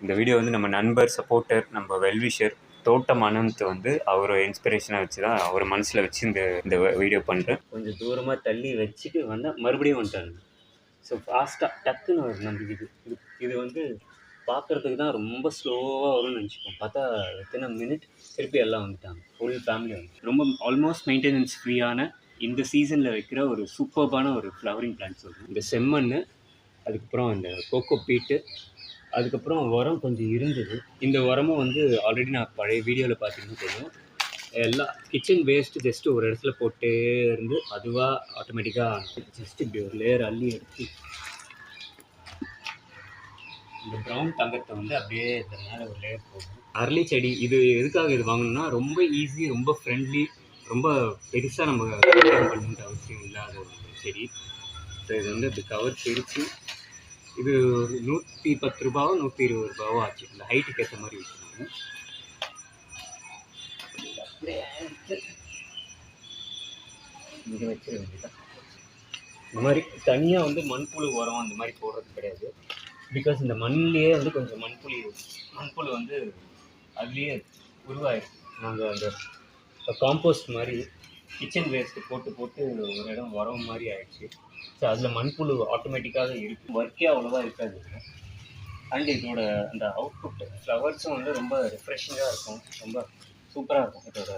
இந்த வீடியோ வந்து நம்ம நண்பர், சப்போர்ட்டர், நம்ம வெல்விஷர் தோட்டம் அனந்த் வந்து அவரை இன்ஸ்பிரேஷனாக வச்சு தான் அவர் மனசில் வச்சு இந்த வீடியோ பண்ணுறேன். கொஞ்சம் தூரமாக தள்ளி வச்சுட்டு வந்தால் மறுபடியும் வந்துட்டாங்க. ஸோ ஃபாஸ்ட்டாக டக்குன்னு வருது நம்மளுக்கு. இது வந்து பார்க்குறதுக்கு தான் ரொம்ப ஸ்லோவாக வரும்னு நினச்சிப்போம். பார்த்தா எத்தனை மினிட் திருப்பி எல்லாம் வந்துட்டாங்க. ஃபுல் ஃபேமிலி வந்து ரொம்ப ஆல்மோஸ்ட் மெயின்டெனன்ஸ் ஃப்ரீயான இந்த சீசனில் வைக்கிற ஒரு சூப்பர்பான ஒரு ஃப்ளவரிங் பிளான்ட் சொல்கிறேன். இந்த செம்மண், அதுக்கப்புறம் இந்த கோகோ பீட்டு, அதுக்கப்புறம் உரம் கொஞ்சம் இருந்தது. இந்த உரமும் வந்து ஆல்ரெடி நான் பழைய வீடியோவில் பார்த்தீங்கன்னா தெரியும். எல்லாம் கிச்சன் வேஸ்ட்டு ஜஸ்ட்டு ஒரு இடத்துல போட்டே இருந்து அதுவாக ஆட்டோமேட்டிக்காக ஜஸ்ட்டு இப்படி ஒரு லேயர் அள்ளி எடுத்து இந்த ப்ரௌன் தங்கத்தை வந்து அப்படியே இந்த மேலே ஒரு லேயர் போகும். அரளி செடி இது எதுக்காக இது வாங்கணும்னா ரொம்ப ஈஸி, ரொம்ப ஃப்ரெண்ட்லி, ரொம்ப பெருசாக நம்ம மெயின்டைன் பண்ணுற அவசியம் இல்லாத ஒரு செடி. ஸோ இது வந்து இப்படி கவர் பிரித்து இது ஒரு 110 ரூபாவோ 120 ரூபாவோ ஆச்சு. இந்த ஹைட்டுக்கு ஏற்ற மாதிரி வச்சுருந்தாங்க. இங்கே வச்சிட வேண்டியதான். இந்த மாதிரி தனியாக வந்து மண்புழு உரம் அந்த மாதிரி போடுறது கிடையாது. பிகாஸ் இந்த மண்ணிலேயே வந்து கொஞ்சம் மண்புழு வந்து அதுலேயே உருவாயிருக்கு. நாங்கள் அந்த காம்போஸ்ட் மாதிரி கிச்சன் வேஸ்ட்டு போட்டு ஒரு இடம் உரம் மாதிரி ஆயிடுச்சு. ஸோ அதில் மண்புழு ஆட்டோமேட்டிக்காக இருக்குது. ஒர்க்கே அவ்வளோவா இருக்காது. அண்ட் இதோட அந்த அவுட்புட் ஃப்ளவர்ஸும் வந்து ரொம்ப ரிஃப்ரெஷிங்காக இருக்கும், ரொம்ப சூப்பராக இருக்கும். இதோட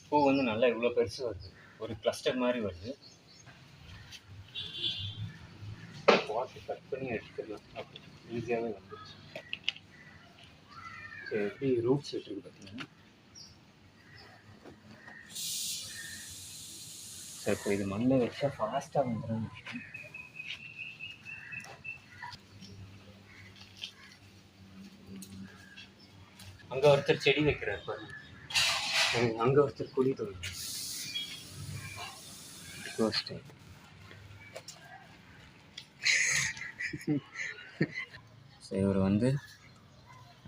பூ வந்து நல்லா இவ்வளோ பெருசு வருது, ஒரு கிளஸ்டர் மாதிரி வருது. வாட்டை கட் பண்ணி எடுத்துக்கலாம், அப்படி ஈஸியாகவே வந்துடுச்சு. ஸோ எப்படி ரூட்ஸ் விட்டுருக்கு பார்த்தீங்கன்னா. ஸோ இப்போ இது மண்ணில் வச்சா ஃபாஸ்ட்டாக வந்துடும். அங்கே ஒருத்தர் செடி வைக்கிறார் பாருங்க, அங்கே ஒருத்தர் குழி தோணும். ஸோ இவர் வந்து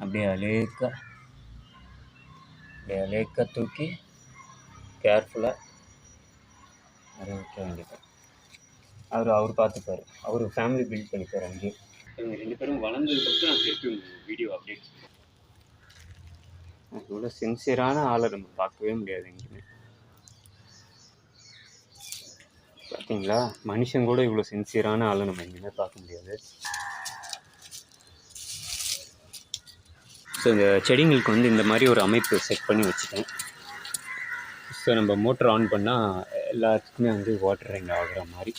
அப்படியே அலேக்காக தூக்கி கேர்ஃபுல்லாக அதை வைக்க வேண்டியது. அவர் பார்த்துப்பார், அவர் ஃபேமிலி பில்ட் பண்ணிப்பார் அங்கேயே. இவங்க 2 பேரும் வளர்ந்ததுக்கப்புறம் நான் திருப்பி வீடியோ அப்டேட். இவ்வளோ சின்சியரான ஆளை நம்ம பார்க்கவே முடியாது எங்கேயுமே. பார்த்தீங்களா, மனுஷன் கூட இவ்வளோ சின்சியரான ஆளை நம்ம எங்கேயுமே பார்க்க முடியாது. ஸோ இந்த செடிங்களுக்கு வந்து இந்த மாதிரி ஒரு அமைப்பு செட் பண்ணி வச்சுட்டேன். ஸோ நம்ம மோட்டர் ஆன் பண்ணால் எல்லாத்துக்குமே வந்து வாட்டர் ரெண்ட் ஆகிற மாதிரி.